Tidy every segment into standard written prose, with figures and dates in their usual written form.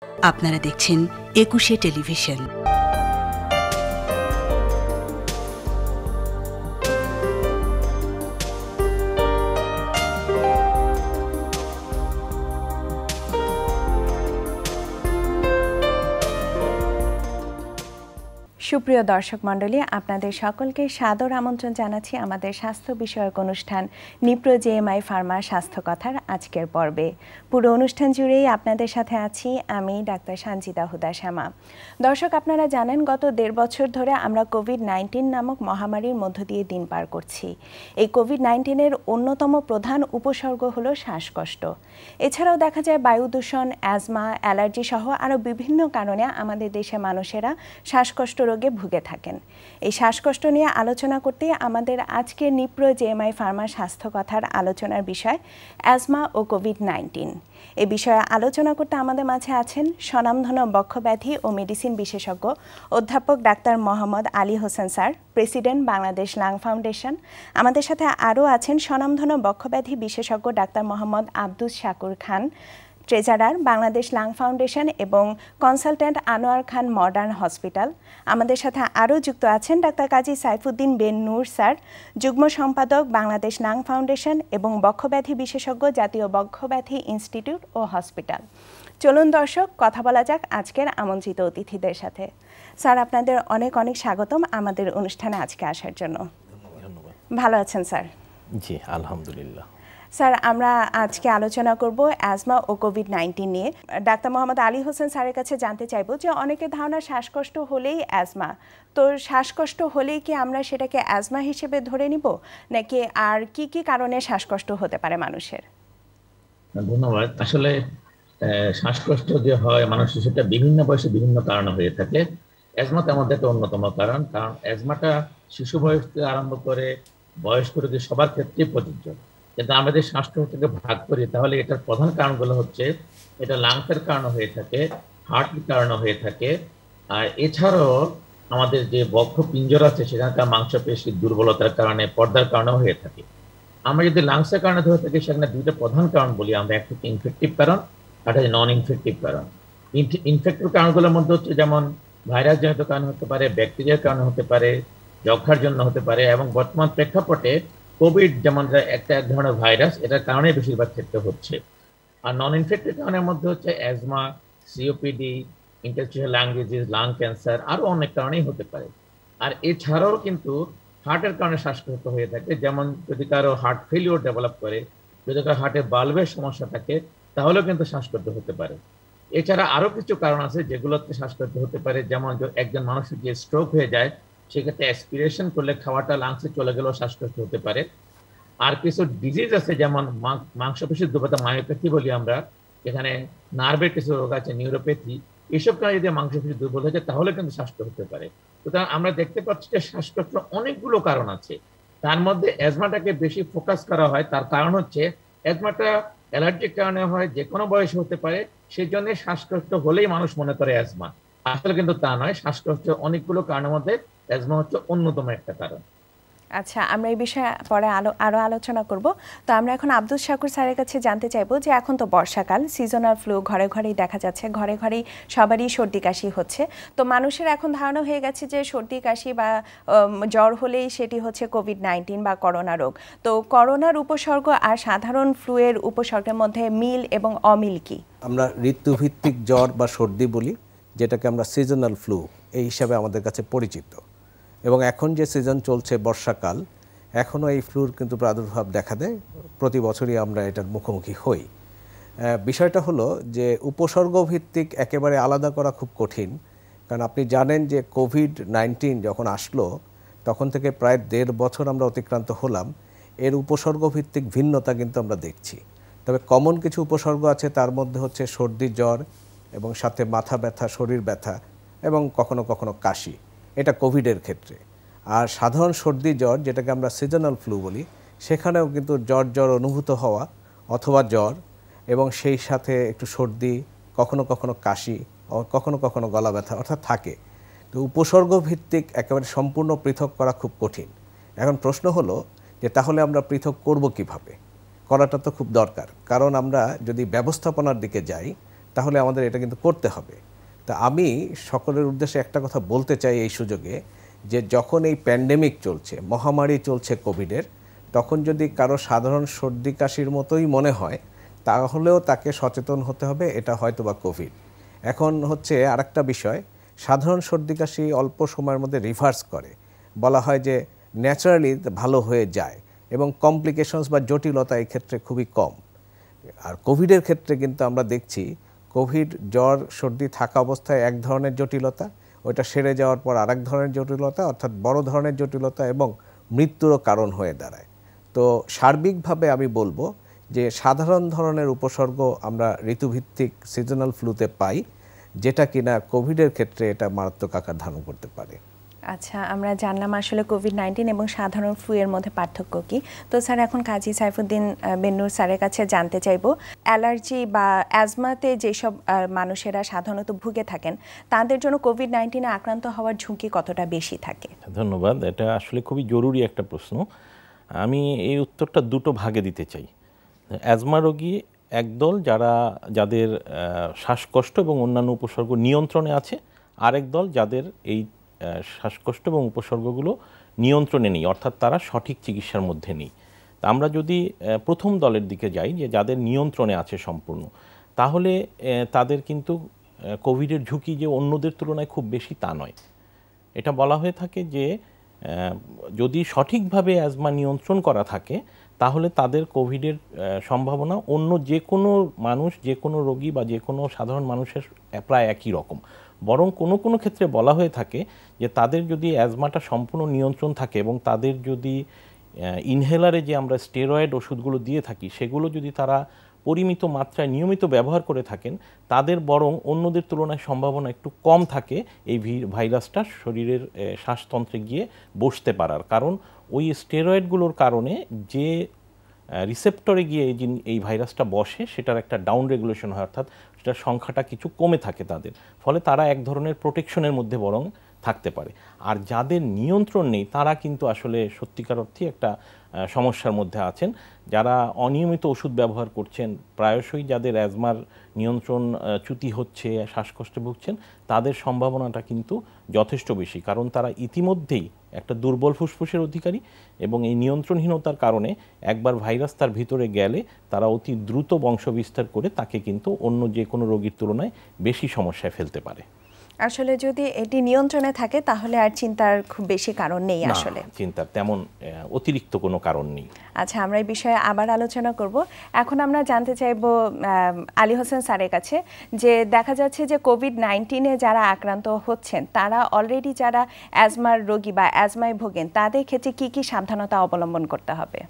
আপনারা দেখছেন একুশে টেলিভিশন। সুপ্রিয় দর্শক মণ্ডলী, আপনাদের সকলকে সাদর আমন্ত্রণ জানাচ্ছি আমাদের স্বাস্থ্য বিষয়ক অনুষ্ঠান নিপ্রো জেএমআই ফার্মা স্বাস্থ্য কথার আজকের পর্বে। পুরো অনুষ্ঠান জুড়েই আপনাদের সাথে আছি আমি ডাক্তার সানজিদা হুদা শ্যামা। দর্শক, আপনারা জানেন গত ১.৫ বছর ধরে আমরা কোভিড-19 নামক মহামারীর মধ্য দিয়ে দিন পার করছি। এই কোভিড-19-এর অন্যতম প্রধান উপসর্গ হলো শ্বাসকষ্ট। এছাড়াও দেখা যায় বায়ু দূষণ, অ্যাজমা, অ্যালার্জি সহ আরও বিভিন্ন কারণে আমাদের দেশের মানুষেরা শ্বাসকষ্ট রোগে ভুগে থাকেন। এই শ্বাসকষ্ট নিয়ে আলোচনা করতে আমাদের আজকের নিপ্রো জেএমআই ফার্মা স্বাস্থ্য কথার আলোচনার বিষয় অ্যাজমা ও কোভিড-19। এই বিষয়ে আলোচনা করতে আমাদের মাঝে আছেন স্বনামধন্য বক্ষব্যাধি ও মেডিসিন বিশেষজ্ঞ অধ্যাপক doctor Mohammad Ali Hossain sir, president Bangladesh lung foundation. আমাদের সাথে আরও আছেন স্বনামধন্য বক্ষব্যাধি বিশেষজ্ঞ ডাক্তার মোহাম্মদ আব্দুস শাকুর খান, ট্রেজারার বাংলাদেশ লাং ফাউন্ডেশন এবং কনসালট্যান্ট আনোয়ার খান মডার্ন হসপিটাল। আমাদের সাথে আরও যুক্ত আছেন ডাক্তার কাজী সাইফুদ্দিন বেন নূর স্যার, যুগ্ম সম্পাদক বাংলাদেশ লাং ফাউন্ডেশন এবং বক্ষব্যাধি বিশেষজ্ঞ জাতীয় বক্ষব্যাধি ইনস্টিটিউট ও হসপিটাল। চলুন দর্শক, কথা বলা যাক আজকের আমন্ত্রিত অতিথিদের সাথে। স্যার, আপনাদের অনেক অনেক স্বাগতম আমাদের অনুষ্ঠানে আজকে আসার জন্য। ভালো আছেন স্যার? জি, আলহামদুলিল্লাহ। স্যার, আমরা আজকে আলোচনা করব অ্যাজমা ও কোভিড-19 নিয়ে। ডাক্তার মোহাম্মদ আলী হোসেন স্যারের কাছে জানতে চাইব যে অনেকের ধারণা শ্বাসকষ্ট হলেই অ্যাজমা, তো শ্বাসকষ্ট হলেই কি আমরা সেটাকে অ্যাজমা হিসেবে ধরে নিব, নাকি আর কি কি কারণে শ্বাসকষ্ট হতে পারে মানুষের? ধন্যবাদ। আসলে শ্বাসকষ্ট যে হয় মানুষের, সেটা বিভিন্ন বয়সে বিভিন্ন কারণে হয়ে থাকে। অ্যাজমা তার মধ্যে একটা অন্যতম কারণ অ্যাজমাটা শিশু বয়স থেকে আরম্ভ করে বয়স্ক রোগী সবার ক্ষেত্রে প্রযোজ্য। কিন্তু আমরা যে শ্বাসকষ্টকে ভাগ করি তাহলে এটার প্রধান কারণগুলো হচ্ছে এটা লাংসের কারণে হয়ে থাকে, হার্টের কারণে হয়ে থাকে, আর এছাড়াও আমাদের যে বক্ষ পিঞ্জর আছে সেখানকার মাংসপেশির দুর্বলতার কারণে, পর্দার কারণেও হয়ে থাকে। আমরা যদি লাংসের কারণে ধরে থাকি সেখানে দুইটা প্রধান কারণ বলি আমরা, একটা হচ্ছে ইনফেক্টিভ কারণ আর একটা নন ইনফেক্টিভ কারণ। ইনফেক্টিভ কারণগুলোর মধ্যে হচ্ছে যেমন ভাইরাস জনিত কারণে হতে পারে, ব্যাকটেরিয়ার কারণে হতে পারে, যক্ষার জন্য হতে পারে, এবং বর্তমান প্রেক্ষাপটে কোভিড যেমন এক ধরনের ভাইরাস, এটার কারণে বেশিরভাগ ক্ষেত্রে হচ্ছে। আর নন ইনফেক্টিভ কারণের মধ্যে হচ্ছে asthma, COPD, interstitial lung disease, lung cancer, আরও অনেক কারণেই হতে পারে। আর এছাড়াও কিন্তু হার্টের কারণে শ্বাসকষ্ট হয়ে থাকে, যেমন যদি কারো হার্ট ফেলিওর ডেভেলপ করে, যদি কারো হার্টে বাল্বের সমস্যা থাকে তাহলেও কিন্তু শ্বাসকষ্ট হতে পারে। এছাড়া আরও কিছু কারণ আছে যেগুলোতে শ্বাসকষ্ট হতে পারে, যেমন একজন মানুষের যে স্ট্রোক হয়ে যায় সেক্ষেত্রে অ্যাসপিরেশন করলে খাওয়াটা লাংসে চলে গেলেও শ্বাসকষ্ট হতে পারে। আর কিছু ডিজিজ আছে যেমন মাংসপেশির দুর্বলতা, মায়োপ্যাথি বলি আমরা, এখানে নার্ভের কিছু রোগ আছে, নিউরোপ্যাথি, এসব কারণে যদি মাংসপেশি দুর্বল হয়ে যায় তাহলে কিন্তু শ্বাসকষ্ট হতে পারে। সুতরাং আমরা দেখতে পাচ্ছি যে শ্বাসকষ্টের অনেকগুলো কারণ আছে, তার মধ্যে অ্যাজমাটাকে বেশি ফোকাস করা হয়। তার কারণ হচ্ছে অ্যাজমাটা অ্যালার্জির কারণে হয়, যে কোনো বয়সে হতে পারে, সেই জন্য শ্বাসকষ্ট হলেই মানুষ মনে করে অ্যাজমা। আসলে কিন্তু তা নয়, শ্বাসকষ্টের অনেকগুলো কারণের মধ্যে অ্যাজমা হচ্ছে অন্যতম একটা কারণ। আচ্ছা, আমরা এই বিষয়ে পরে আরও আলোচনা করব। তো আমরা এখন আব্দুস শাকুর স্যারের কাছে জানতে চাইবো যে এখন তো বর্ষাকাল, সিজনাল ফ্লু ঘরে ঘরেই দেখা যাচ্ছে, ঘরে ঘরেই সবারই সর্দি কাশি হচ্ছে। তো মানুষের এখন ধারণা হয়ে গেছে যে সর্দি কাশি বা জ্বর হলেই সেটি হচ্ছে কোভিড-19 বা করোনা রোগ। তো করোনার উপসর্গ আর সাধারণ ফ্লুয়ের উপসর্গের মধ্যে মিল এবং অমিল কি? আমরা ঋতুভিত্তিক জ্বর বা সর্দি বলি, যেটাকে আমরা সিজনাল ফ্লু এই হিসাবে আমাদের কাছে পরিচিত। এবং এখন যে সিজন চলছে বর্ষাকাল, এখনও এই ফ্লুর কিন্তু প্রাদুর্ভাব দেখা দেয়, প্রতি বছরই আমরা এটার মুখোমুখি হই। বিষয়টা হলো যে উপসর্গ ভিত্তিক একেবারে আলাদা করা খুব কঠিন, কারণ আপনি জানেন যে কোভিড-19 যখন আসলো তখন থেকে প্রায় 1.5 বছর আমরা অতিক্রান্ত হলাম, এর উপসর্গ ভিত্তিক ভিন্নতা কিন্তু আমরা দেখছি। তবে কমন কিছু উপসর্গ আছে, তার মধ্যে হচ্ছে সর্দি, জ্বর এবং সাথে মাথা ব্যথা, শরীর ব্যথা এবং কখনো কখনো কাশি, এটা কোভিডের ক্ষেত্রে। আর সাধারণ সর্দি জ্বর, যেটাকে আমরা সিজনাল ফ্লু বলি, সেখানেও কিন্তু জ্বর অনুভূত হওয়া অথবা জ্বর এবং সেই সাথে একটু সর্দি, কখনো কখনো কাশি, কখনো কখনো গলা ব্যথা অর্থাৎ থাকে। তো উপসর্গ ভিত্তিক একেবারে সম্পূর্ণ পৃথক করা খুব কঠিন। এখন প্রশ্ন হলো যে তাহলে আমরা পৃথক করব কিভাবে? করাটা তো খুব দরকার, কারণ আমরা যদি ব্যবস্থাপনার দিকে যাই তাহলে আমাদের এটা কিন্তু করতে হবে। তা আমি সকলের উদ্দেশ্যে একটা কথা বলতে চাই এই সুযোগে, যে যখন এই প্যান্ডেমিক চলছে, মহামারী চলছে কোভিডের, তখন যদি কারো সাধারণ সর্দি কাশির মতোই মনে হয়, তাহলেও তাকে সচেতন হতে হবে এটা হয়তো বা কোভিড। এখন হচ্ছে আরেকটা বিষয়, সাধারণ সর্দি কাশি অল্প সময়ের মধ্যে রিভার্স করে, বলা হয় যে ন্যাচারালি ভালো হয়ে যায় এবং কমপ্লিকেশনস বা জটিলতা এই ক্ষেত্রে খুবই কম। আর কোভিডের ক্ষেত্রে কিন্তু আমরা দেখছি কোভিড জ্বর সর্দি থাকা অবস্থায় এক ধরনের জটিলতা, ওইটা সেরে যাওয়ার পর আরেক ধরনের জটিলতা, অর্থাৎ বড় ধরনের জটিলতা এবং মৃত্যুরও কারণ হয়ে দাঁড়ায়। তো সার্বিকভাবে আমি বলবো যে সাধারণ ধরনের উপসর্গ আমরা ঋতুভিত্তিক সিজনাল ফ্লুতে পাই, যেটা কিনা কোভিডের ক্ষেত্রে এটা মারাত্মক আকার ধারণ করতে পারে। আচ্ছা, আমরা জানলাম আসলে কোভিড-19 এবং সাধারণ ফ্লু এর মধ্যে পার্থক্য কি। তো স্যার, এখন কাজী সাইফুদ্দিন বেন্নুর স্যারের কাছে জানতে চাইবো, অ্যালার্জি বা অ্যাজমাতে যেসব মানুষেরা সাধারণত ভুগে থাকেন, তাদের জন্য কোভিড-19 আক্রান্ত হওয়ার ঝুঁকি কতটা বেশি থাকে? ধন্যবাদ, এটা আসলে খুবই জরুরি একটা প্রশ্ন। আমি এই উত্তরটা দুটো ভাগে দিতে চাই। অ্যাজমা রোগী একদল যাদের শ্বাসকষ্ট এবং অন্যান্য উপসর্গ নিয়ন্ত্রণে আছে, আরেক দল যাদের এই শ্বাসকষ্ট এবং উপসর্গগুলো নিয়ন্ত্রণে নেই, অর্থাৎ তারা সঠিক চিকিৎসার মধ্যে নেই। তা আমরা যদি প্রথম দলের দিকে যাই, যে যাদের নিয়ন্ত্রণে আছে সম্পূর্ণ, তাহলে তাদের কিন্তু কোভিডের ঝুঁকি যে অন্যদের তুলনায় খুব বেশি তা নয়। এটা বলা হয়ে থাকে যে যদি সঠিকভাবে অ্যাজমা নিয়ন্ত্রণ করা থাকে, তাহলে তাদের কোভিডের সম্ভাবনা অন্য যে কোনো মানুষ, যে কোনো রোগী বা যে কোনো সাধারণ মানুষের প্রায় একই রকম। বরং কোনো কোনো ক্ষেত্রে বলা হয়ে থাকে যে তাদের যদি অ্যাজমাটা সম্পূর্ণ নিয়ন্ত্রণ থাকে এবং তাদের যদি ইনহেলারে যে আমরা স্টেরয়েড ওষুধগুলো দিয়ে থাকি, সেগুলো যদি তারা পরিমিত মাত্রায় নিয়মিত ব্যবহার করে থাকেন, তাদের বরং অন্যদের তুলনায় সম্ভাবনা একটু কম থাকে এই ভাইরাসটা শরীরের শ্বাসতন্ত্রে গিয়ে বসতে পারার। কারণ ওই স্টেরয়েডগুলোর কারণে যে রিসেপ্টরে গিয়ে এই ভাইরাসটা বসে, সেটার একটা ডাউন রেগুলেশন হয়, অর্থাৎ সেটার সংখ্যাটা কিছু কমে থাকে তাদের, ফলে তারা এক ধরনের প্রোটেকশনের মধ্যে বরং থাকতে পারে। আর যাদের নিয়ন্ত্রণ নেই, তারা কিন্তু আসলে সত্যিকার অর্থেই একটা সমস্যার মধ্যে আছেন। যারা অনিয়মিত ওষুধ ব্যবহার করছেন, প্রায়শই যাদের অ্যাজমার নিয়ন্ত্রণ চ্যুতি হচ্ছে, শ্বাসকষ্টে ভুগছেন, তাদের সম্ভাবনাটা কিন্তু যথেষ্ট বেশি, কারণ তারা ইতিমধ্যেই একটা দুর্বল ফুসফুসের অধিকারী এবং এই নিয়ন্ত্রণহীনতার কারণে একবার ভাইরাস তার ভিতরে গেলে তারা অতি দ্রুত বংশবিস্তার করে তাকে কিন্তু অন্য যে কোনো রোগীর তুলনায় বেশি সমস্যায় ফেলতে পারে। আসলে যদি এটি নিয়ন্ত্রণে থাকে, তাহলে আর চিন্তার খুব বেশি কারণ নেই। আসলে চিন্তার তেমন অতিরিক্ত কোনো কারণ নেই। আচ্ছা, আমরা এই বিষয়ে আবার আলোচনা করব। এখন আমরা জানতে চাইব আলী হোসেন স্যারের কাছে, যে দেখা যাচ্ছে যে কোভিড-19 যারা আক্রান্ত হচ্ছেন, তারা অলরেডি যারা অ্যাজমার রোগী বা অ্যাজমায় ভোগেন, তাদের ক্ষেত্রে কি কি সাবধানতা অবলম্বন করতে হবে?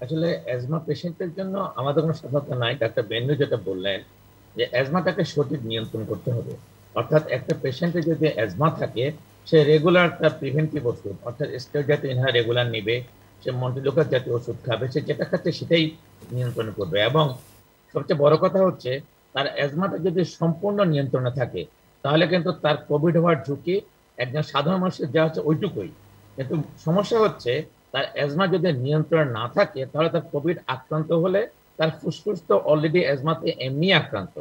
আসলে অ্যাজমা পেশেন্টের জন্য আমাদের কোনো সাবধানতা নাই। ডাক্তার বেন্নু যেটা বললেন যে অ্যাজমাটাকে সঠিক নিয়ন্ত্রণ করতে হবে, অর্থাৎ একটা পেশেন্টের যদি অ্যাজমা থাকে, সে রেগুলার তার প্রিভেন্টিভ ওষুধ, অর্থাৎ স্টেরয়েড জাতীয় ইনহেলার রেগুলার নেবে, সে মন্টিলোকাস জাতীয় ওষুধ খাবে, সে যেটা খাচ্ছে সেটাই নিয়ন্ত্রণ করবে। এবং সবচেয়ে বড় কথা হচ্ছে, তার অ্যাজমাটা যদি সম্পূর্ণ নিয়ন্ত্রণে থাকে, তাহলে কিন্তু তার কোভিড হওয়ার ঝুঁকি একজন সাধারণ মানুষের যা হচ্ছে ওইটুকুই। কিন্তু সমস্যা হচ্ছে, তার অ্যাজমা যদি নিয়ন্ত্রণ না থাকে, তাহলে তার কোভিড আক্রান্ত হলে তার ফুসফুস তো অলরেডি অ্যাজমাতে এমনি আক্রান্ত,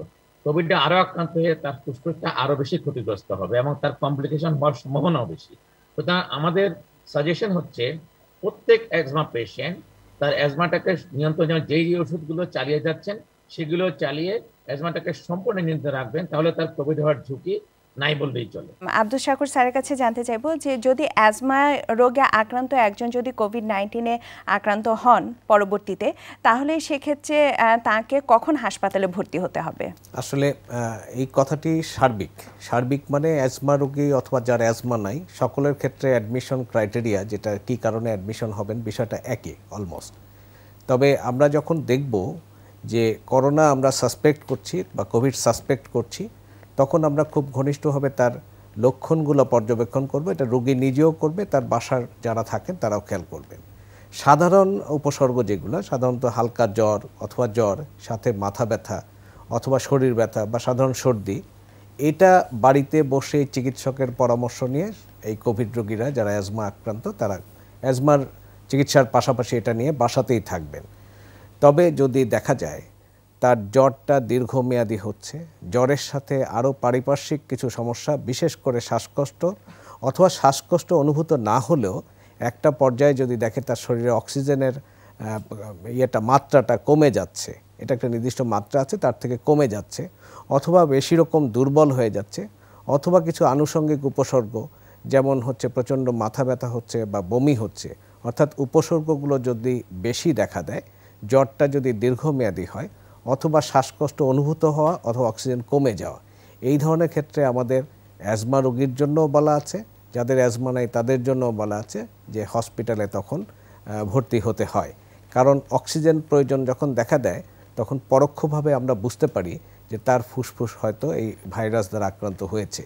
কোভিডে আরো আক্রান্ত হয়ে তার ফুসফুসটা আরো বেশি ক্ষতিগ্রস্ত হবে এবং তার কমপ্লিকেশন হওয়ার সম্ভাবনাও বেশি। সুতরাং আমাদের সাজেশন হচ্ছে, প্রত্যেক অ্যাজমা পেশেন্ট তার অ্যাজমাটাকে নিয়ন্ত্রণ, যেই ওষুধগুলো চালিয়ে যাচ্ছেন সেগুলো চালিয়ে অ্যাজমাটাকে সম্পূর্ণ নিয়ন্ত্রণে রাখবেন, তাহলে তার কোভিড হওয়ার ঝুঁকি নাই বললেই চলে। আব্দুল শাকুর স্যারের কাছে জানতে চাইবো, যে যদি অ্যাজমা রোগে আক্রান্ত একজন যদি কোভিড-19 আক্রান্ত হন পরবর্তীতে, তাহলে সেক্ষেত্রে তাকে কখন হাসপাতালে ভর্তি হতে হবে? আসলে এই কথাটি সার্বিক মানে অ্যাজমা রোগী অথবা যার অ্যাজমা নাই, সকলের ক্ষেত্রে অ্যাডমিশন ক্রাইটেরিয়া, যেটা কি কারণে অ্যাডমিশন হবেন, বিষয়টা একই অলমোস্ট। তবে আমরা যখন দেখব যে করোনা আমরা সাসপেক্ট করছি বা কোভিড সাসপেক্ট করছি, তখন আমরা খুব ঘনিষ্ঠভাবে তার লক্ষণগুলো পর্যবেক্ষণ করব। এটা রোগী নিজেও করবে, তার বাসার যারা থাকেন তারাও খেয়াল করবেন। সাধারণ উপসর্গ যেগুলো, সাধারণত হালকা জ্বর অথবা জ্বর সাথে মাথা ব্যথা অথবা শরীর ব্যথা বা সাধারণ সর্দি, এটা বাড়িতে বসে চিকিৎসকের পরামর্শ নিয়ে এই কোভিড রোগীরা যারা অ্যাজমা আক্রান্ত, তারা অ্যাজমার চিকিৎসার পাশাপাশি এটা নিয়ে বাসাতেই থাকবেন। তবে যদি দেখা যায় তার জ্বরটা দীর্ঘমেয়াদী হচ্ছে, জ্বরের সাথে আরও পারিপার্শ্বিক কিছু সমস্যা, বিশেষ করে শ্বাসকষ্ট, অথবা শ্বাসকষ্ট অনুভূত না হলেও একটা পর্যায়ে যদি দেখে তার শরীরে অক্সিজেনের মাত্রাটা কমে যাচ্ছে, এটা একটা নির্দিষ্ট মাত্রা আছে, তার থেকে কমে যাচ্ছে, অথবা বেশি রকম দুর্বল হয়ে যাচ্ছে, অথবা কিছু আনুষঙ্গিক উপসর্গ যেমন হচ্ছে প্রচণ্ড মাথা ব্যথা হচ্ছে বা বমি হচ্ছে, অর্থাৎ উপসর্গগুলো যদি বেশি দেখা দেয়, জ্বরটা যদি দীর্ঘমেয়াদী হয়, অথবা শ্বাসকষ্ট অনুভূত হওয়া অথবা অক্সিজেন কমে যাওয়া, এই ধরনের ক্ষেত্রে আমাদের অ্যাজমা রোগীর জন্য বলা আছে, যাদের অ্যাজমা নাই তাদের জন্য বলা আছে যে হসপিটালে তখন ভর্তি হতে হয়। কারণ অক্সিজেন প্রয়োজন যখন দেখা দেয় তখন পরোক্ষভাবে আমরা বুঝতে পারি যে তার ফুসফুস হয়তো এই ভাইরাস দ্বারা আক্রান্ত হয়েছে।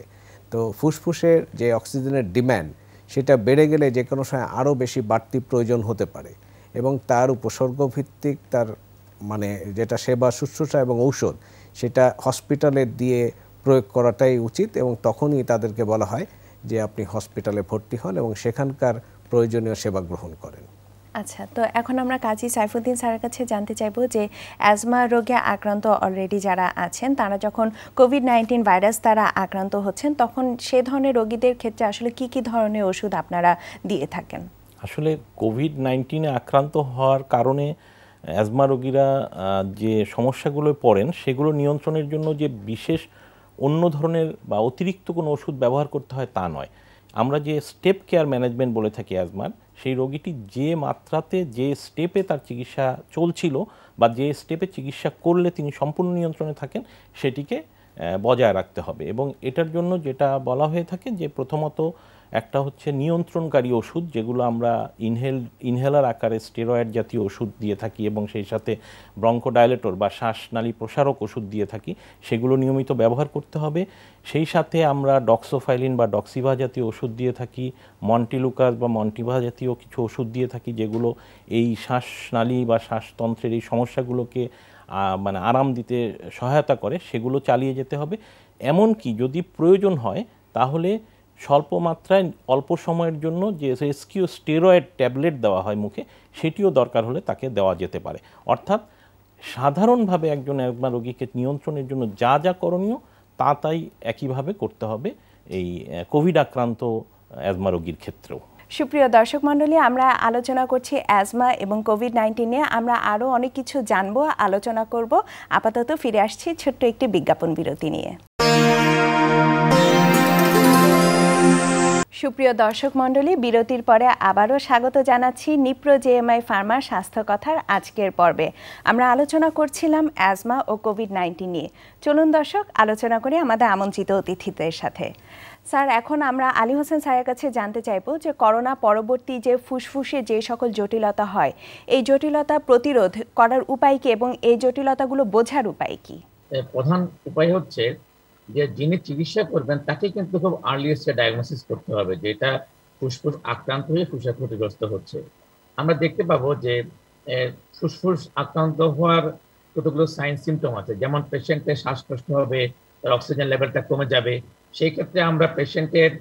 তো ফুসফুসের যে অক্সিজেনের ডিম্যান্ড সেটা বেড়ে গেলে যে কোনো সময় আরও বেশি বাড়তি প্রয়োজন হতে পারে, এবং তার উপসর্গ ভিত্তিক তার যেটা সেবা শুশ্রূষা এবং ঔষধ সেটা হসপিটালে দিয়ে প্রয়োগ করাটাই উচিত, এবং তখনই তাদেরকে বলা হয় যে আপনি হসপিটালে ভর্তি হন এবং সেখানকার প্রয়োজনীয় সেবা গ্রহণ করেন। আচ্ছা, তো এখন আমরা কাজী সাইফুদ্দিন স্যারের কাছে জানতে চাইবো যে অ্যাজমা রোগে আক্রান্ত অলরেডি যারা আছেন তারা যখন কোভিড-19 ভাইরাস দ্বারা আক্রান্ত হচ্ছেন তখন সে ধরনের রোগীদের ক্ষেত্রে আসলে কি কি ধরনের ওষুধ আপনারা দিয়ে থাকেন? আসলে কোভিড-19 আক্রান্ত হওয়ার কারণে অ্যাজমা রোগীরা যে সমস্যাগুলোয় পড়েন সেগুলো নিয়ন্ত্রণের জন্য যে বিশেষ অন্য ধরনের বা অতিরিক্ত কোনো ওষুধ ব্যবহার করতে হয় তা নয়। আমরা যে স্টেপ কেয়ার ম্যানেজমেন্ট বলে থাকি অ্যাজমার, সেই রোগীটি যে মাত্রাতে যে স্টেপে তার চিকিৎসা চলছিল বা যে স্টেপে চিকিৎসা করলে তিনি সম্পূর্ণ নিয়ন্ত্রণে থাকেন সেটিকে বজায় রাখতে হবে। এবং এটার জন্য যেটা বলা হয়ে থাকে যে প্রথমত একটা হচ্ছে নিয়ন্ত্রণকারী ওষুধ, যেগুলো আমরা ইনহেলার আকারে স্টেরয়েড জাতীয় ওষুধ দিয়ে থাকি এবং সেই সাথে ব্রঙ্কোডাইলেটর বা শ্বাসনালী প্রসারক ওষুধ দিয়ে থাকি, সেগুলো নিয়মিত ব্যবহার করতে হবে। সেই সাথে আমরা ডক্সোফাইলিন বা ডক্সিভা জাতীয় ওষুধ দিয়ে থাকি, মন্টিলুকাস বা মন্টিভা জাতীয় কিছু ওষুধ দিয়ে থাকি, যেগুলো এই শ্বাসনালী বা শ্বাসতন্ত্রের এই সমস্যাগুলোকে আরাম দিতে সহায়তা করে, সেগুলো চালিয়ে যেতে হবে। এমনকি যদি প্রয়োজন হয় তাহলে স্বল্প মাত্রায় অল্প সময়ের জন্য যে রেস্কিউ স্টেরয়েড ট্যাবলেট দেওয়া হয় মুখে, সেটিও দরকার হলে তাকে দেওয়া যেতে পারে। অর্থাৎ সাধারণভাবে একজন অ্যাজমা রোগীকে নিয়ন্ত্রণের জন্য যা যা করণীয় তাই একইভাবে করতে হবে এই কোভিড আক্রান্ত অ্যাজমা রোগীর ক্ষেত্রেও। সুপ্রিয় দর্শক মণ্ডলী, আমরা আলোচনা করছি অ্যাজমা এবং কোভিড-19 নিয়ে। আমরা আরও অনেক কিছু জানবো, আলোচনা করব। আপাতত ফিরে আসছি ছোট্ট একটি বিজ্ঞাপন বিরতি নিয়ে। সুপ্রিয় দর্শক মণ্ডলী, বিরতির পরে আবারও স্বাগত জানাচ্ছি নিপ্রো জেএমআই ফার্মা স্বাস্থ্য কথার আজকের পর্বে। আমরা আলোচনা করছিলাম অ্যাজমা ও কোভিড-19 নিয়ে। চলুন দর্শক, আলোচনা করি আমাদের আমন্ত্রিত অতিথিদের সাথে। স্যার, এখন আমরা আলী হোসেন স্যারের কাছে জানতে চাইবো যে করোনা পরবর্তী যে ফুসফুসে যে সকল জটিলতা হয়, এই জটিলতা প্রতিরোধ করার উপায় কি এবং এই জটিলতাগুলো বোঝার উপায় কি? প্রধান উপায় হচ্ছে যে যিনি চিকিৎসা করবেন তাকে কিন্তু খুব আর্লিয়েস্টে ডায়াগনোসিস করতে হবে যে এটা ফুসফুস আক্রান্ত হয়ে ফুসফুস ক্ষতিগ্রস্ত হচ্ছে। আমরা দেখতে পাবো যে ফুসফুস আক্রান্ত হওয়ার কতগুলো সাইন সিমটম আছে, যেমন পেশেন্টের শ্বাসকষ্ট হবে, তার অক্সিজেন লেভেলটা কমে যাবে। সেই ক্ষেত্রে আমরা পেশেন্টের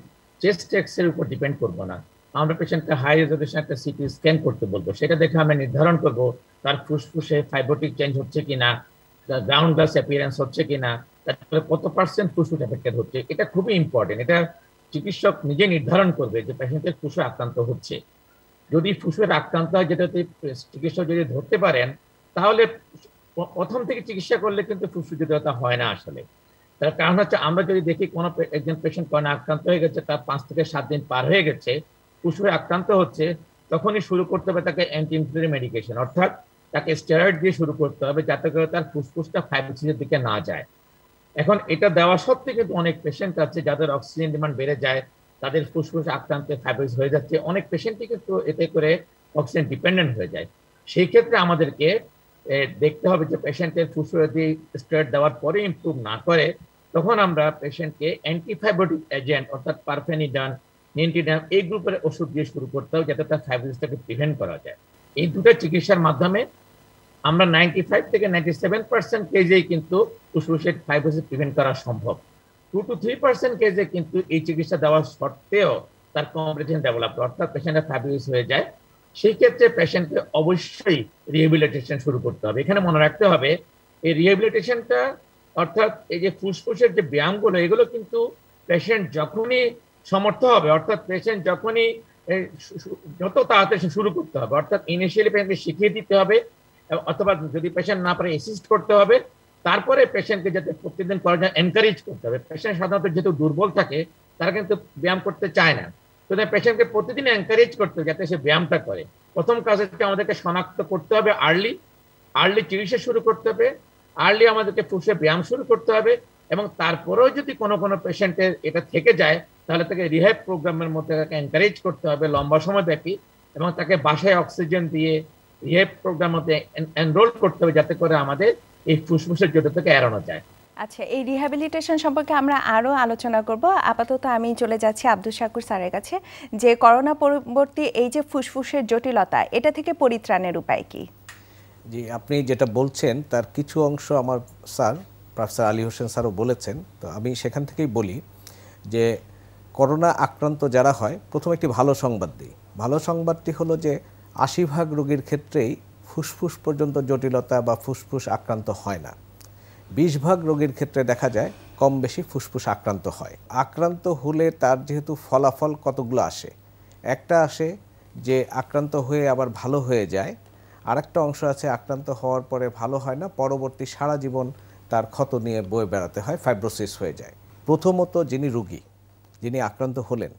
চেস্ট এক্সের উপর ডিপেন্ড করবো না, আমরা পেশেন্টকে হাই রেজলিউশন একটা সিটি স্ক্যান করতে বলবো। সেটা দেখে আমরা নির্ধারণ করবো তার ফুসফুসে ফাইব্রোটিক চেঞ্জ হচ্ছে কিনা, গ্রাউন্ড গ্লাস অ্যাপিয়ারেন্স হচ্ছে কিনা, তারপরে কত পার্সেন্ট ফুসফুস এফেক্টেড হচ্ছে। এটা খুবই ইম্পর্টেন্ট। এটা চিকিৎসক নিজে নির্ধারণ করবে যে পেশেন্টের ফুসফুস আক্রান্ত হচ্ছে। যদি ফুসফুস আক্রান্ত হয়, যেটাতে চিকিৎসক যদি ধরতে পারেন, তাহলে প্রথম থেকে চিকিৎসা করলে কিন্তু ফুসফুস জটিলতা হয় না আসলে। তার কারণ হচ্ছে আমরা যদি দেখি কোনো একজন পেশেন্ট করোনা আক্রান্ত হয়ে গেছে, তার 5 থেকে 7 দিন পার হয়ে গেছে, ফুসফুসে আক্রান্ত হচ্ছে, তখনই শুরু করতে হবে তাকে অ্যান্টি ইনফ্লেমেটরি মেডিকেশন, অর্থাৎ তাকে স্টেরয়েড দিয়ে শুরু করতে হবে যাতে করে তার ফুসফুসটা ফাইব্রোসিসের দিকে না যায়। এখন এটা দেওয়া সত্ত্বেও কিন্তু অনেক পেশেন্ট আছে যাদের অক্সিজেন ডিমান্ড বেড়ে যায়, তাদের ফুসফুস আক্রান্তে ফাইব্রোসিস হয়ে যাচ্ছে। অনেক পেশেন্টই কিন্তু এতে করে অক্সিজেন ডিপেন্ডেন্ট হয়ে যায়। সেই ক্ষেত্রে আমাদেরকে দেখতে হবে যে পেশেন্টের ফুসফুস যদি স্টেরয়েড দেওয়ার পরে ইমপ্রুভ না করে, তখন আমরা পেশেন্টকে অ্যান্টিফাইব্রোটিক এজেন্ট অর্থাৎ পারফেনিডান, নিন্টিডাম এই গ্রুপের ওষুধ দিয়ে শুরু করতে হবে যাতে তার ফাইব্রোসিসটাকে প্রিভেন্ট করা যায়। এই দুটো চিকিৎসার মাধ্যমে আমরা 95 থেকে 97% কেজেই কিন্তু ফুসফুসের ফাইব্রোসিস প্রিভেন্ট করা সম্ভব। 2 to 3% কেজে কিন্তু এই চিকিৎসা দেওয়ার সত্ত্বেও তার কমপ্লিকেশন ডেভেলপ, অর্থাৎ পেশেন্টের ফাইব্রোসিস হয়ে যায়। সেই ক্ষেত্রে পেশেন্টকে অবশ্যই রিহ্যাবিলিটেশন শুরু করতে হবে। এখানে মনে রাখতে হবে এই রিহ্যাবিলিটেশনটা অর্থাৎ এই যে ফুসফুসের যে ব্যায়ামগুলো এগুলো কিন্তু পেশেন্ট যখনই সমর্থ হবে, অর্থাৎ পেশেন্ট যখনই যত তাড়াতাড়ি শুরু করতে হবে, অর্থাৎ ইনিশিয়ালি পেশেন্টকে শিখিয়ে দিতে হবে, অথবা যদি পেশেন্ট না পারে অ্যাসিস্ট করতে হবে, তারপরে পেশেন্টকে যাতে প্রতিদিন করার জন্য এনকারেজ করতে হবে। পেশেন্ট সাধারণত যেহেতু দুর্বল থাকে তারা কিন্তু ব্যায়াম করতে চায় না, তো পেশেন্টকে প্রতিদিন এনকারেজ করতে হবে যাতে সে ব্যায়ামটা করে। প্রথম কাজ হচ্ছে আমাদেরকে শনাক্ত করতে হবে, আর্লি চিকিৎসা শুরু করতে হবে, আর্লি আমাদেরকে ফুসে ব্যায়াম শুরু করতে হবে, এবং তারপরেও যদি কোনো পেশেন্টের এটা থেকে যায় তাহলে তাকে রিহ্যাব প্রোগ্রামের মধ্যে তাকে এনকারেজ করতে হবে লম্বা সময় ব্যাপী, এবং তাকে বাসায় অক্সিজেন দিয়ে রিহ্যাব প্রোগ্রামের মধ্যে এনরোল করতে হবে যাতে করে আমাদের এই ফুসফুসের জটিলতা থেকে এড়ানো যায়। আচ্ছা, এই রিহ্যাবিলিটেশন সম্পর্কে আমরা আরও আলোচনা করব। আপাতত আমি চলে যাচ্ছি আব্দুল শাকুর স্যারের কাছে, যে করোনা পরবর্তী এই যে ফুসফুসের জটিলতা, এটা থেকে পরিত্রাণের উপায় কি? জি, আপনি যেটা বলছেন তার কিছু অংশ আমার স্যার প্রফেসর আলী হোসেন স্যারও বলেছেন, তো আমি সেখান থেকেই বলি যে করোনা আক্রান্ত যারা হয়, প্রথম একটি ভালো সংবাদ দিই। ভালো সংবাদটি হলো যে ৮০% রোগীর ক্ষেত্রেই ফুসফুস পর্যন্ত জটিলতা বা ফুসফুস আক্রান্ত হয় না। ২০% রোগীর ক্ষেত্রে দেখা যায় কম বেশি ফুসফুস আক্রান্ত হয়। আক্রান্ত হলে তার যেহেতু ফলাফল কতগুলো আসে, একটা আসে যে আক্রান্ত হয়ে আবার ভালো হয়ে যায়, আরেকটা অংশ আছে আক্রান্ত হওয়ার পরে ভালো হয় না, পরবর্তী সারা জীবন তার ক্ষত নিয়ে বয়ে বেড়াতে হয়, ফাইব্রোসিস হয়ে যায়। প্রথমত যিনি রোগী, যিনি আক্রান্ত হলেন,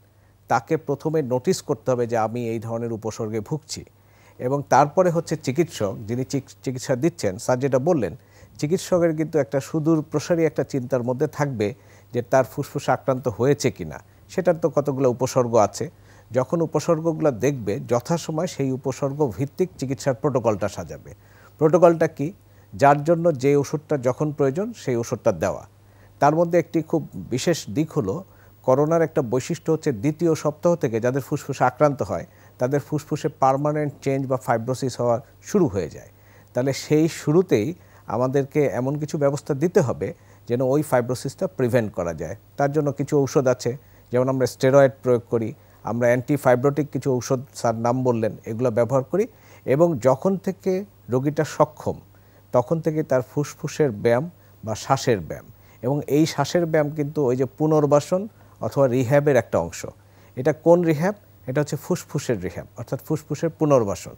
তাকে প্রথমে নোটিস করতে হবে যে আমি এই ধরনের উপসর্গে ভুগছি, এবং তারপরে হচ্ছে চিকিৎসক যিনি চিকিৎসা দিচ্ছেন, স্যার যেটা বললেন, চিকিৎসকের কিন্তু একটা সুদূর প্রসারী একটা চিন্তার মধ্যে থাকবে যে তার ফুসফুস আক্রান্ত হয়েছে কিনা, সেটার তো কতগুলো উপসর্গ আছে। যখন উপসর্গগুলো দেখবে যথাসময় সেই উপসর্গ ভিত্তিক চিকিৎসার প্রোটোকলটা সাজাবে। প্রোটোকলটা কি? যার জন্য যে ওষুধটা যখন প্রয়োজন সেই ওষুধটা দেওয়া। তার মধ্যে একটি খুব বিশেষ দিক হলো, করোনার একটা বৈশিষ্ট্য হচ্ছে দ্বিতীয় সপ্তাহ থেকে যাদের ফুসফুসে আক্রান্ত হয় তাদের ফুসফুসে পার্মানেন্ট চেঞ্জ বা ফাইব্রোসিস হওয়া শুরু হয়ে যায়। তাহলে সেই শুরুতেই আমাদেরকে এমন কিছু ব্যবস্থা দিতে হবে যেন ওই ফাইব্রোসিসটা প্রিভেন্ট করা যায়। তার জন্য কিছু ঔষধ আছে, যেমন আমরা স্টেরয়েড প্রয়োগ করি, আমরা অ্যান্টিফাইব্রোটিক কিছু ঔষধ স্যার নাম বললেন, এগুলো ব্যবহার করি, এবং যখন থেকে রোগীটা সক্ষম তখন থেকে তার ফুসফুসের ব্যায়াম বা শ্বাসের ব্যায়াম, এবং এই শ্বাসের ব্যায়াম কিন্তু ওই যে পুনর্বাসন অথবা রিহ্যাবের একটা অংশ। এটা কোন রিহ্যাব? এটা হচ্ছে ফুসফুসের রিহ্যাব, অর্থাৎ ফুসফুসের পুনর্বাসন।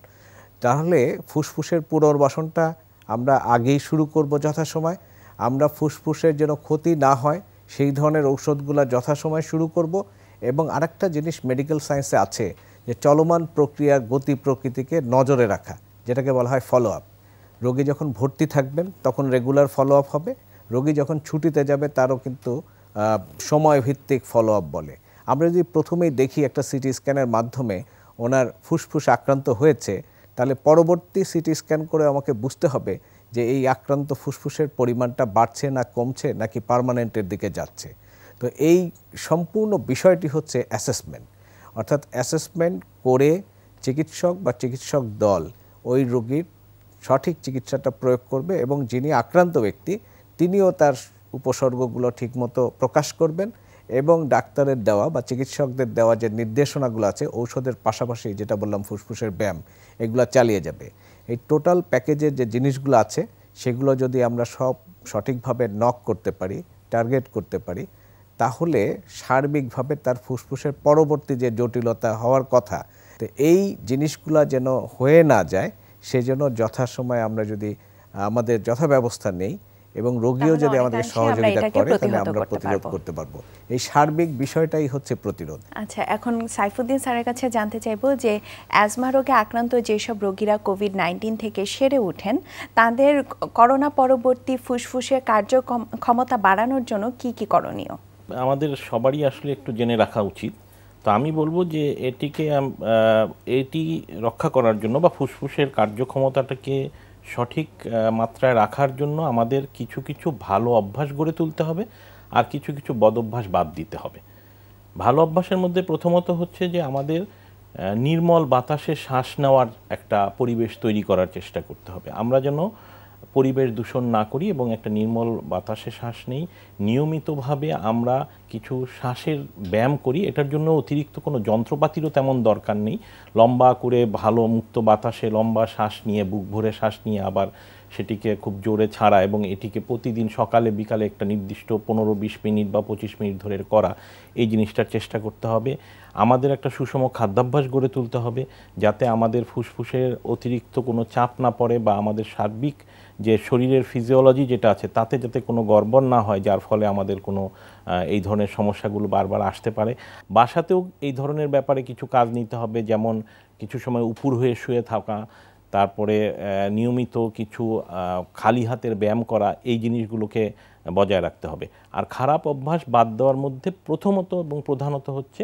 তাহলে ফুসফুসের পুনর্বাসনটা আমরা আগেই শুরু করব যথাসময়। আমরা ফুসফুসের যেন ক্ষতি না হয় সেই ধরনের ঔষধগুলো যথাসময় শুরু করব। এবং আরেকটা জিনিস মেডিকেল সায়েন্সে আছে যে চলমান প্রক্রিয়ার গতি প্রকৃতিকে নজরে রাখা, যেটাকে বলা হয় ফলো আপ। রোগী যখন ভর্তি থাকবেন তখন রেগুলার ফলো আপ হবে, রোগী যখন ছুটিতে যাবে তারও কিন্তু সময়ভিত্তিক ফলো আপ বলে। আমরা যদি প্রথমেই দেখি একটা সিটি স্ক্যানের মাধ্যমে ওনার ফুসফুস আক্রান্ত হয়েছে, তাহলে পরবর্তী সিটি স্ক্যান করে আমাকে বুঝতে হবে যে এই আক্রান্ত ফুসফুসের পরিমাণটা বাড়ছে না কমছে নাকি পার্মানেন্টের দিকে যাচ্ছে। তো এই সম্পূর্ণ বিষয়টি হচ্ছে অ্যাসেসমেন্ট, অর্থাৎ অ্যাসেসমেন্ট করে চিকিৎসক বা চিকিৎসক দল ওই রোগীর সঠিক চিকিৎসাটা প্রয়োগ করবে, এবং যিনি আক্রান্ত ব্যক্তি তিনিও তার উপসর্গগুলো ঠিকমতো প্রকাশ করবেন, এবং ডাক্তারের দেওয়া বা চিকিৎসকদের দেওয়া যে নির্দেশনাগুলো আছে ঔষধের পাশাপাশি যেটা বললাম ফুসফুসের ব্যায়াম, এগুলো চালিয়ে যাবে। এই টোটাল প্যাকেজের যে জিনিসগুলো আছে সেগুলো যদি আমরা সব সঠিকভাবে নক করতে পারি, টার্গেট করতে পারি, তাহলে সার্বিকভাবে তার ফুসফুসের পরবর্তী যে জটিলতা হওয়ার কথা, তো এই জিনিসগুলো যেন হয়ে না যায় সেজন্য যথাসময়ে আমরা যদি আমাদের যথা ব্যবস্থা নেই এবং রোগীও যদি আমাদের সহযোগিতা করে তাহলে আমরা প্রতিরোধ করতে পারবো। এই সার্বিক বিষয়টাই হচ্ছে প্রতিরোধ। আচ্ছা, এখন সাইফুদ্দিন স্যারের কাছে জানতে চাইবো যে অ্যাজমা রোগে আক্রান্ত যেসব রোগীরা কোভিড-19 থেকে সেরে ওঠেন তাদের করোনা পরবর্তী ফুসফুসে কার্যক্ষমতা বাড়ানোর জন্য কি কি করণীয়? আমাদের সবারই আসলে একটু জেনে রাখা উচিত। তো আমি বলবো যে এটি রক্ষা করার জন্য বা ফুসফুসের কার্যক্ষমতাটাকে সঠিক মাত্রায় রাখার জন্য আমাদের কিছু কিছু ভালো অভ্যাস গড়ে তুলতে হবে, আর কিছু কিছু বদ অভ্যাস বাদ দিতে হবে। ভালো অভ্যাসের মধ্যে প্রথমত হচ্ছে যে আমাদের নির্মল বাতাসে শ্বাস নেওয়ার একটা পরিবেশ তৈরি করার চেষ্টা করতে হবে। আমরা যেন পরিবেশ দূষণ না করি এবং একটা নির্মল বাতাসে শ্বাস নেই। নিয়মিতভাবে আমরা কিছু শ্বাসের ব্যায়াম করি, এটার জন্য অতিরিক্ত কোনো যন্ত্রপাতিরও তেমন দরকার নেই। লম্বা করে ভালো মুক্ত বাতাসে লম্বা শ্বাস নিয়ে, বুক ভরে শ্বাস নিয়ে আবার সেটিকে খুব জোরে ছাড়া এবং এটিকে প্রতিদিন সকালে বিকালে একটা নির্দিষ্ট 15-20 মিনিট বা 25 মিনিট ধরে করা, এই জিনিসটার চেষ্টা করতে হবে। আমাদের একটা সুষম খাদ্যাভ্যাস গড়ে তুলতে হবে যাতে আমাদের ফুসফুসের অতিরিক্ত কোনো চাপ না পড়ে বা আমাদের সার্বিক যে শরীরের ফিজিওলজি যেটা আছে তাতে যাতে কোনো গড়বড় না হয়, যার ফলে আমাদের কোনো এই ধরনের সমস্যাগুলো বারবার আসতে পারে। বাসাতেও এই ধরনের ব্যাপারে কিছু কাজ নিতে হবে, যেমন কিছু সময় উপুর হয়ে শুয়ে থাকা, তারপরে নিয়মিত কিছু খালি হাতের ব্যায়াম করা, এই জিনিসগুলোকে বজায় রাখতে হবে। আর খারাপ অভ্যাস বাদ দেওয়ার মধ্যে প্রথমত এবং প্রধানত হচ্ছে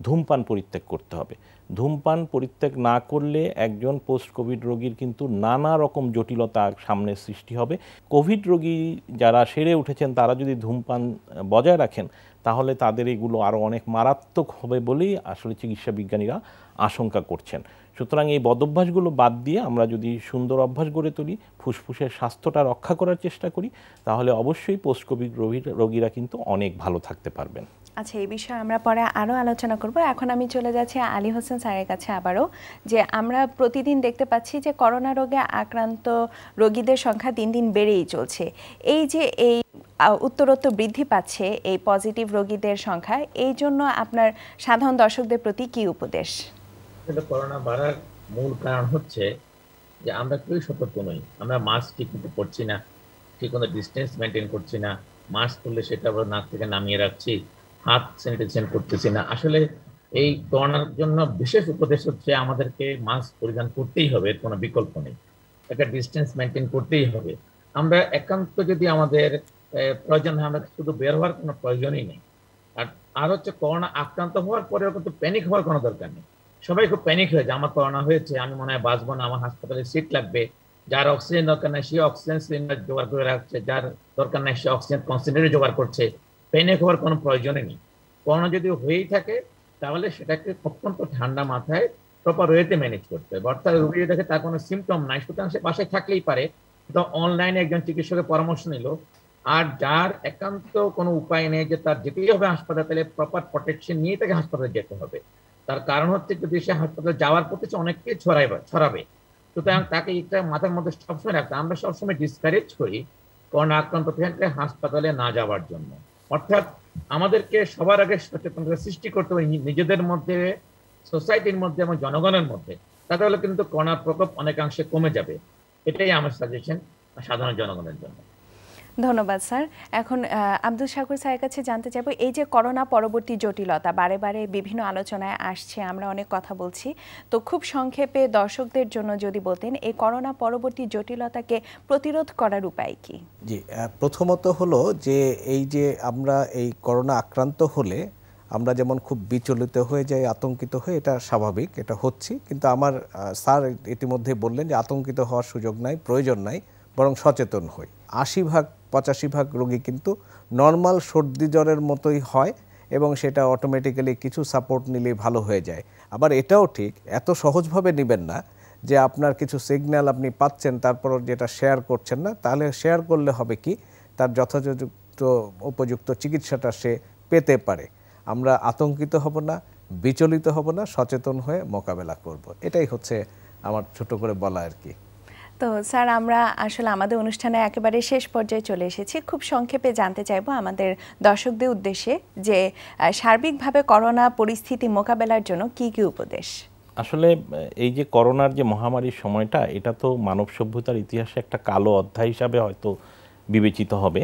ধূমপান পরিত্যাগ করতে হবে। ধূমপান পরিত্যাগ না করলে একজন পোস্ট কোভিড রোগীর কিন্তু নানা রকম জটিলতা সামনে সৃষ্টি হবে। কোভিড রোগী যারা সেরে উঠেছেন তারা যদি ধূমপান বজায় রাখেন তাহলে তাদের এগুলো আরও অনেক মারাত্মক হবে বলেই আসলে চিকিৎসা বিজ্ঞানীরা আশঙ্কা করছেন। সুতরাং এই বদভ্যাসগুলো বাদ দিয়ে আমরা যদি সুন্দর অভ্যাস গড়ে তুলি, ফুসফুসের স্বাস্থ্যটা রক্ষা করার চেষ্টা করি, তাহলে অবশ্যই পোস্ট কোভিড রোগীরা কিন্তু অনেক ভালো থাকতে পারবেন। আচ্ছা, এই বিষয়ে আমরা পরে আরও আলোচনা করব। এখন আমি চলে যাচ্ছি আলী হোসেন স্যারের কাছে আবারও, যে আমরা প্রতিদিন দেখতে পাচ্ছি যে করোনা রোগে আক্রান্ত রোগীদের সংখ্যা দিন দিন বেড়েই চলছে। এই যে এই উত্তরোত্তর বৃদ্ধি পাচ্ছে এই পজিটিভ রোগীদের সংখ্যা, এই জন্য আপনার সাধারণ দর্শকদের প্রতি কি উপদেশ? করোনা বাড়ার মূল কারণ হচ্ছে যে আমরা কেউই সতর্ক নই। আমরা মাস্ক ঠিক মতো পরছি না, ঠিক মতো ডিস্টেন্স মেনটেন করছি না, মাস্ক করলে সেটা আবার নাক থেকে নামিয়ে রাখছি, হাত স্যানিটাইজেশন করতেছি না। আসলে এই করোনার জন্য বিশেষ উপদেশ হচ্ছে আমাদেরকে মাস্ক পরিধান করতেই হবে, এর কোনো বিকল্প নেই। একটা ডিস্টেন্স মেনটেন করতেই হবে। আমরা একান্ত যদি আমাদের প্রয়োজন হয়, আমরা শুধু বের হওয়ার কোনো প্রয়োজনই নেই। আর হচ্ছে করোনা আক্রান্ত হওয়ার পরেও কিন্তু প্যানিক হওয়ার কোনো দরকার নেই। সবাই খুব প্যানিক হয়ে যায়, আমার করোনা হয়েছে, আমি মনে হয় বাঁচবো না, আমার হাসপাতালে সিট লাগবে। যার অক্সিজেন দরকার নাই সে অক্সিজেন সিলিন্ডার জোগাড় করে রাখছে, যার দরকার নাই সে অক্সিজেন কনসেন্ট্রেটর জোগাড় করছে। প্যানিক হওয়ার কোনো প্রয়োজনই নেই। করোনা যদি হয়েই থাকে তাহলে সেটাকে অত্যন্ত ঠান্ডা মাথায় প্রপার ওয়েতে ম্যানেজ করতে হবে। অর্থাৎ রোগী দেখে তার কোনো সিমটম নাই, সুতরাং সে বাসায় থাকলেই পারে, তো অনলাইনে একজন চিকিৎসকের পরামর্শ নিল। আর যার একান্ত কোনো উপায় নেই, যে তার যেতেই হবে হাসপাতালে, প্রপার প্রোটেকশন নিয়ে তাকে হাসপাতালে যেতে হবে। তার কারণ হচ্ছে যদি সে হাসপাতালে যাওয়ার পথে অনেককে ছড়াবে, সুতরাং তাকে এটা মাথার মধ্যে সবসময় রাখতে। আমরা সবসময় ডিসকারেজ করি করোনা আক্রান্ত পেশেন্টকে হাসপাতালে না যাওয়ার জন্য। অর্থাৎ আমাদেরকে সবার আগে সচেতনতা সৃষ্টি করতে হবে নিজেদের মধ্যে, সোসাইটির মধ্যে এবং জনগণের মধ্যে। তাতে হলে কিন্তু করোনার প্রকোপ অনেকাংশে কমে যাবে। এটাই আমার সাজেশন সাধারণ জনগণের জন্য। ধন্যবাদ স্যার। এখন আব্দুল শাকুর স্যারের কাছে জানতে চাইব, এই যে করোনা পরবর্তী জটিলতা বারে বারে বিভিন্ন আলোচনায় আসছে, আমরা অনেক কথা বলছি, তো খুব সংক্ষেপে দর্শকদের জন্য যদি বলতেন এই করোনা পরবর্তী জটিলতাকে প্রতিরোধ করার উপায় কি? জি, প্রথমত হলো যে এই যে আমরা এই করোনা আক্রান্ত হলে আমরা যেমন খুব বিচলিত হয়ে যাই, আতঙ্কিত হয়ে, এটা স্বাভাবিক, এটা হচ্ছে। কিন্তু আমার স্যার ইতিমধ্যে বললেন যে আতঙ্কিত হওয়ার সুযোগ নাই, প্রয়োজন নাই, বরং সচেতন হই। 80-85 রোগী কিন্তু নর্মাল সর্দি জ্বরের মতোই হয় এবং সেটা অটোমেটিক্যালি কিছু সাপোর্ট নিলেই ভালো হয়ে যায়। আবার এটাও ঠিক, এত সহজভাবে নেবেন না যে আপনার কিছু সিগন্যাল আপনি পাচ্ছেন তারপর যেটা শেয়ার করছেন না, তাহলে শেয়ার করলে হবে কি তার যথাযথ উপযুক্ত চিকিৎসাটা সে পেতে পারে। আমরা আতঙ্কিত হব না, বিচলিত হব না, সচেতন হয়ে মোকাবেলা করব। এটাই হচ্ছে আমার ছোট করে বলা আর কি। তো স্যার, আমরা আসলে আমাদের অনুষ্ঠানে একেবারে শেষ পর্যায়ে চলে এসেছি। খুব সংক্ষেপে জানতে চাইব আমাদের দর্শকদের উদ্দেশ্যে যে সার্বিকভাবে করোনা পরিস্থিতি মোকাবেলার জন্য কি কি উপদেশ? আসলে এই যে করোনার যে মহামারীর সময়টা, এটা তো মানব সভ্যতার ইতিহাসে একটা কালো অধ্যায় হিসাবে হয়তো বিবেচিত হবে।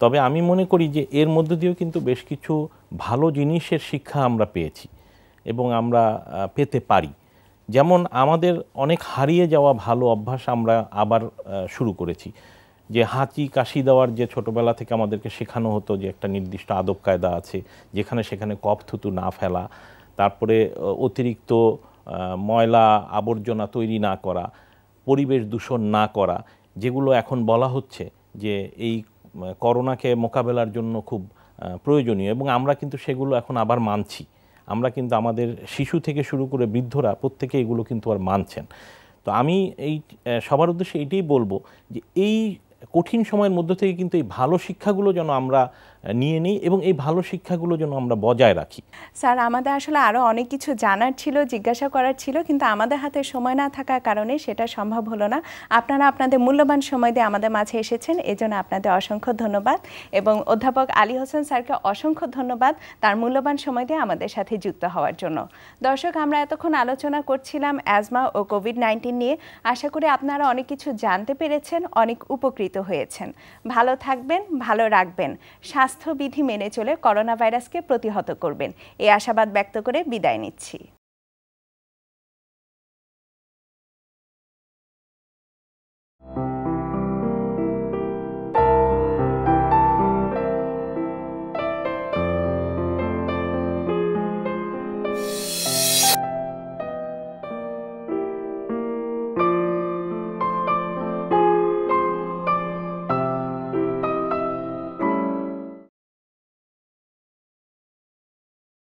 তবে আমি মনে করি যে এর মধ্য দিয়েও কিন্তু বেশ কিছু ভালো জিনিসের শিক্ষা আমরা পেয়েছি এবং আমরা পেতে পারি। যেমন আমাদের অনেক হারিয়ে যাওয়া ভালো অভ্যাস আমরা আবার শুরু করেছি। যে হাঁচি কাশি দেওয়ার যে ছোটোবেলা থেকে আমাদেরকে শেখানো হতো যে একটা নির্দিষ্ট আদব কায়দা আছে, যেখানে সেখানে কফ থুতু না ফেলা, তারপরে অতিরিক্ত ময়লা আবর্জনা তৈরি না করা, পরিবেশ দূষণ না করা, যেগুলো এখন বলা হচ্ছে যে এই করোনাকে মোকাবেলার জন্য খুব প্রয়োজনীয়, এবং আমরা কিন্তু সেগুলো এখন আবার মানছি। আমরা কিন্তু আমাদের শিশু থেকে শুরু করে বৃদ্ধরা প্রত্যেকে এগুলো কিন্তু আর মানছেন। তো আমি এই সবার উদ্দেশ্যে এটাই বলবো যে এই কঠিন সময়ের মধ্য থেকে কিন্তু এই ভালো শিক্ষাগুলো যেন আমরা নিয়ে নিই এবং এই ভালো শিক্ষাগুলো যেন আমরা বজায় রাখি। স্যার, আমাদের আসলে আরও অনেক কিছু জানার ছিল, জিজ্ঞাসা করার ছিল, কিন্তু আমাদের হাতে সময় না থাকার কারণে সেটা সম্ভব হলো না। আপনারা আপনাদের মূল্যবান সময় দিয়ে আমাদের মাঝে এসেছেন, এজন্য আপনাদের অসংখ্য ধন্যবাদ, এবং অধ্যাপক আলী হোসেন স্যারকে অসংখ্য ধন্যবাদ তার মূল্যবান সময় দিয়ে আমাদের সাথে যুক্ত হওয়ার জন্য। দর্শক, আমরা এতক্ষণ আলোচনা করছিলাম অ্যাজমা ও কোভিড-19 নিয়ে। আশা করি আপনারা অনেক কিছু জানতে পেরেছেন, অনেক উপকৃত হয়েছেন। ভালো থাকবেন, ভালো রাখবেন, স্বাস্থ্যবিধি মেনে চলে করোনা ভাইরাসকে প্রতিহত করবেন, এই আশাবাদ ব্যক্ত করে বিদায় নিচ্ছি।